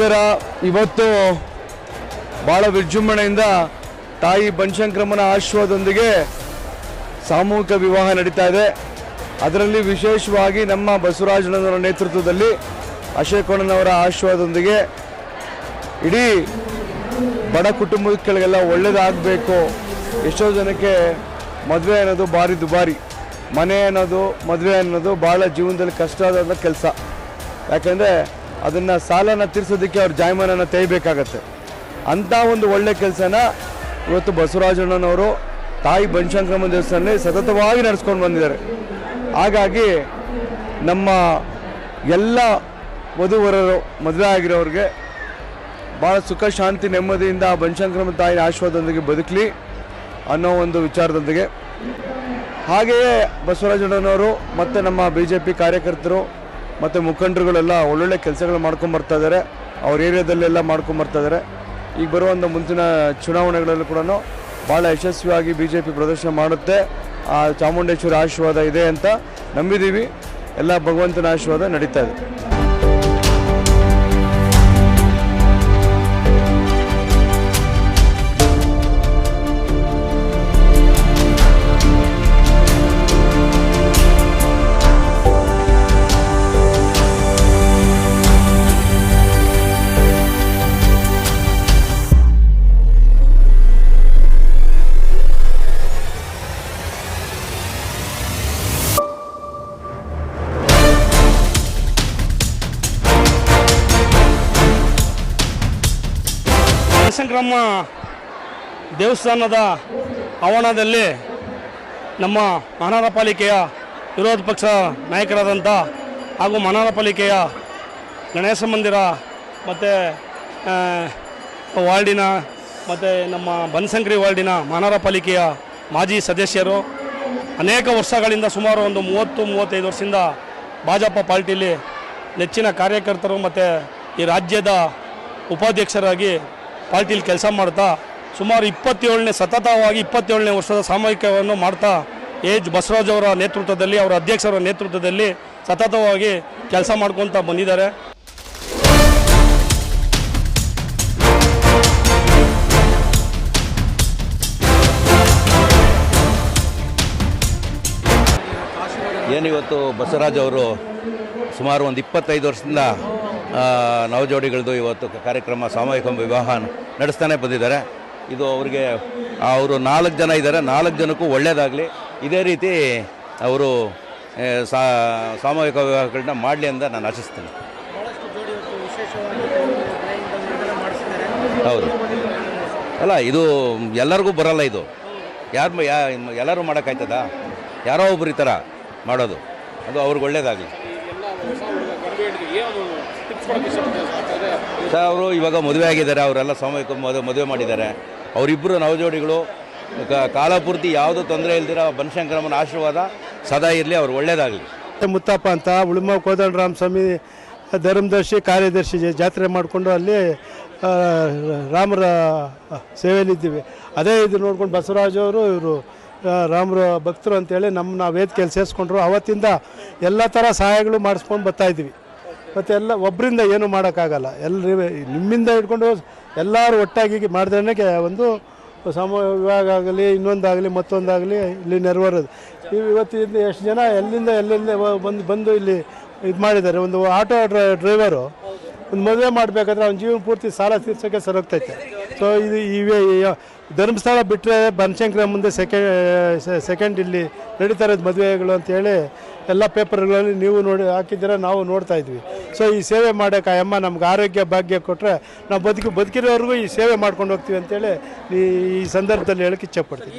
ನಮಸ್ಕಾರ. ಇವತ್ತು ಭಾಳ ವಿಜೃಂಭಣೆಯಿಂದ ತಾಯಿ ಬನಶಂಕರಮ್ಮನ ಆಶೀರ್ವಾದದೊಂದಿಗೆ ಸಾಮೂಹಿಕ ವಿವಾಹ ನಡೀತಾ ಇದೆ. ಅದರಲ್ಲಿ ವಿಶೇಷವಾಗಿ ನಮ್ಮ ಬಸವರಾಜಣ್ಣನವರ ನೇತೃತ್ವದಲ್ಲಿ ಅಶೋಕಣ್ಣನವರ ಆಶೀರ್ವಾದದೊಂದಿಗೆ ಇಡೀ ಬಡ ಕುಟುಂಬಗಳಿಗೆಲ್ಲ ಒಳ್ಳೆಯದಾಗಬೇಕು. ಎಷ್ಟೋ ಜನಕ್ಕೆ ಮದುವೆ ಅನ್ನೋದು ಭಾರಿ ದುಬಾರಿ, ಮನೆ ಅನ್ನೋದು ಮದುವೆ ಅನ್ನೋದು ಭಾಳ ಜೀವನದಲ್ಲಿ ಕಷ್ಟ ಆದ ಕೆಲಸ. ಯಾಕೆಂದರೆ ಅದನ್ನು ಸಾಲನ ತೀರಿಸೋದಕ್ಕೆ ಅವ್ರ ಜಾಯಮಾನನ ತೆಗಿಬೇಕಾಗತ್ತೆ. ಅಂಥ ಒಂದು ಒಳ್ಳೆ ಕೆಲಸನ ಇವತ್ತು ಬಸವರಾಜಣ್ಣನವರು ತಾಯಿ ಬನಶಂಕರಮ್ಮನ ದೇವಸ್ಥಾನದಲ್ಲಿ ಸತತವಾಗಿ ನಡೆಸ್ಕೊಂಡು ಬಂದಿದ್ದಾರೆ. ಹಾಗಾಗಿ ನಮ್ಮ ಎಲ್ಲ ವಧುವರರು ಮದುವೆ ಆಗಿರೋರಿಗೆ ಭಾಳ ಸುಖ ಶಾಂತಿ ನೆಮ್ಮದಿಯಿಂದ ಬನಶಂಕರಮ್ಮ ತಾಯಿನ ಆಶೀರ್ವಾದದೊಂದಿಗೆ ಬದುಕಲಿ ಅನ್ನೋ ಒಂದು ವಿಚಾರದೊಂದಿಗೆ, ಹಾಗೆಯೇ ಬಸವರಾಜಣ್ಣನವರು ಮತ್ತು ನಮ್ಮ BJP ಕಾರ್ಯಕರ್ತರು ಮತ್ತು ಮುಖಂಡರುಗಳೆಲ್ಲ ಒಳ್ಳೊಳ್ಳೆ ಕೆಲಸಗಳು ಮಾಡ್ಕೊಂಬರ್ತಾ ಇದ್ದಾರೆ. ಅವ್ರ ಏರಿಯಾದಲ್ಲೆಲ್ಲ ಮಾಡ್ಕೊಂಬರ್ತಾ ಇದ್ದಾರೆ. ಈಗ ಬರುವಂಥ ಮುಂಚಿನ ಚುನಾವಣೆಗಳಲ್ಲೂ ಕೂಡ ಭಾಳ ಯಶಸ್ವಿಯಾಗಿ BJP ಪ್ರದರ್ಶನ ಮಾಡುತ್ತೆ. ಆ ಚಾಮುಂಡೇಶ್ವರಿ ಆಶೀರ್ವಾದ ಇದೆ ಅಂತ ನಂಬಿದ್ದೀವಿ. ಎಲ್ಲ ಭಗವಂತನ ಆಶೀರ್ವಾದ ನಡೀತಾ ಇದೆ. ಬನಶಂಕರಮ್ಮ ದೇವಸ್ಥಾನದ ಆವರಣದಲ್ಲಿ ನಮ್ಮ ಮಹಾನಗರ ಪಾಲಿಕೆಯ ವಿರೋಧ ಪಕ್ಷ ನಾಯಕರಾದಂಥ ಹಾಗೂ ಮಹಾನಗರ ಪಾಲಿಕೆಯ ಗಣೇಶ ಮಂದಿರ ಮತ್ತು ವಾರ್ಡಿನ ಮತ್ತು ನಮ್ಮ ಬನಶಂಕರಿ ವಾರ್ಡಿನ ಮಹಾನಗರ ಪಾಲಿಕೆಯ ಮಾಜಿ ಸದಸ್ಯರು ಅನೇಕ ವರ್ಷಗಳಿಂದ ಸುಮಾರು ಒಂದು 30-35 ವರ್ಷದಿಂದ ಭಾಜಪ ಪಾರ್ಟಿಯಲ್ಲಿ ನೆಚ್ಚಿನ ಕಾರ್ಯಕರ್ತರು ಮತ್ತು ಈ ರಾಜ್ಯದ ಉಪಾಧ್ಯಕ್ಷರಾಗಿ ಪಾರ್ಟಿಲಿ ಕೆಲಸ ಮಾಡ್ತಾ ಸುಮಾರು 27ನೇ ವರ್ಷದ ಸಾಮೂಹಿಕವನ್ನು ಮಾಡ್ತಾ ಬಸವರಾಜ್ ಅವರ ನೇತೃತ್ವದಲ್ಲಿ, ಅವರ ಅಧ್ಯಕ್ಷರ ನೇತೃತ್ವದಲ್ಲಿ ಸತತವಾಗಿ ಕೆಲಸ ಮಾಡ್ಕೊತ ಬಂದಿದ್ದಾರೆ. ಏನಿವತ್ತು ಬಸವರಾಜ್ ಅವರು ಸುಮಾರು ಒಂದು 25 ವರ್ಷದಿಂದ ನವಜೋಡಿಗಳದ್ದು ಇವತ್ತು ಕಾರ್ಯಕ್ರಮ ಸಾಮೂಹಿಕ ವಿವಾಹ ನಡೆಸ್ತಾನೆ ಬಂದಿದ್ದಾರೆ. ಇದು ಅವರಿಗೆ ಅವರು 4 ಜನ ಇದ್ದಾರೆ, 4 ಜನಕ್ಕೂ ಒಳ್ಳೆಯದಾಗಲಿ, ಇದೇ ರೀತಿ ಅವರು ಸಾಮೂಹಿಕ ವಿವಾಹಗಳನ್ನ ಮಾಡಲಿ ಅಂತ ನಾನು ಆಶಿಸ್ತೀನಿ. ಹೌದು, ಅಲ್ಲ ಇದು ಎಲ್ಲರಿಗೂ ಬರೋಲ್ಲ, ಇದು ಎಲ್ಲರೂ ಮಾಡೋಕ್ಕಾಯ್ತದ? ಯಾರೋ ಒಬ್ರು ಈ ಥರ ಮಾಡೋದು, ಅದು ಅವ್ರಿಗೆ ಒಳ್ಳೆಯದಾಗಲಿ. ಸರ್ ಅವರು ಇವಾಗ ಮದುವೆ ಆಗಿದ್ದಾರೆ, ಅವರೆಲ್ಲ ಸಾಮೂಹಿಕ ಮದುವೆ ಮಾಡಿದ್ದಾರೆ. ಅವರಿಬ್ಬರು ನವಜೋಡಿಗಳು ಕಾಲಪೂರ್ತಿ ಯಾವುದೂ ತೊಂದರೆ ಇಲ್ದಿರ ಬನಶಂಕರಮ್ಮನ ಆಶೀರ್ವಾದ ಸದಾ ಇರಲಿ, ಅವ್ರು ಒಳ್ಳೆಯದಾಗಲಿ. ಮುತ್ತಪ್ಪ ಅಂತ ಉಳುಮ ಕೋದಂಡರಾಮ ಸ್ವಾಮಿ ಧರ್ಮದರ್ಶಿ ಕಾರ್ಯದರ್ಶಿ ಜಾತ್ರೆ ಮಾಡಿಕೊಂಡು ಅಲ್ಲಿ ರಾಮರ ಸೇವೆಯಲ್ಲಿದ್ದೀವಿ. ಅದೇ ಇದು ನೋಡ್ಕೊಂಡು ಬಸವರಾಜ್ ಅವರು ಇವರು ರಾಮರ ಭಕ್ತರು ಅಂತೇಳಿ ನಾವು ವೇದಿಕೆಯಲ್ಲಿ ಸೇರಿಸ್ಕೊಂಡ್ರು. ಅವತ್ತಿಂದ ಎಲ್ಲ ಥರ ಸಹಾಯಗಳು ಮಾಡಿಸ್ಕೊಂಡು ಬರ್ತಾಯಿದ್ವಿ. ಮತ್ತು ಎಲ್ಲ ಒಬ್ಬರಿಂದ ಏನೂ ಮಾಡೋಕ್ಕಾಗಲ್ಲ, ನಿಮ್ಮಿಂದ ಹಿಡ್ಕೊಂಡು ಎಲ್ಲರೂ ಒಟ್ಟಾಗಿ ಮಾಡಿದ್ರೆ ಒಂದು ವಿವಾಹ ಆಗಲಿ, ಇನ್ನೊಂದಾಗಲಿ, ಮತ್ತೊಂದಾಗಲಿ ಇಲ್ಲಿ ನೆರವೇರೋದು. ಇವತ್ತಿಂದ ಎಷ್ಟು ಜನ ಎಲ್ಲಿಂದ ಬಂದು ಇಲ್ಲಿ ಇದು ಮಾಡಿದ್ದಾರೆ. ಒಂದು ಆಟೋ ಡ್ರೈವರು ಒಂದು ಮದುವೆ ಮಾಡಬೇಕಾದ್ರೆ ಅವ್ನ ಜೀವನ ಪೂರ್ತಿ ಸಾಲ ತೀರ್ಸೋಕ್ಕೆ ಸರೋಗ್ತೈತೆ. ಸೊ ಇದು ಧರ್ಮಸ್ಥಳ ಬಿಟ್ಟರೆ ಬನಶಂಕರಮ್ಮಂದೆ ಸೆಕೆಂಡ್ ಇಲ್ಲಿ ನಡೀತಾ ಇರೋದು ಮದುವೆಗಳು ಅಂತೇಳಿ ಎಲ್ಲ ಪೇಪರ್ಗಳಲ್ಲಿ ನೀವು ನೋಡಿ ಹಾಕಿದ್ದೀರ, ನಾವು ನೋಡ್ತಾ ಇದ್ವಿ. ಸೊ ಈ ಸೇವೆ ಮಾಡೋಕೆ ಅಮ್ಮ ನಮ್ಗೆ ಆರೋಗ್ಯ ಭಾಗ್ಯ ಕೊಟ್ಟರೆ ನಾವು ಬದುಕಿರೋವರೆಗೂ ಈ ಸೇವೆ ಮಾಡ್ಕೊಂಡು ಹೋಗ್ತೀವಿ ಅಂತೇಳಿ ಈ ಸಂದರ್ಭದಲ್ಲಿ ಹೇಳೋಕ್ಕೆ ಇಚ್ಛೆಪಡ್ತೀವಿ.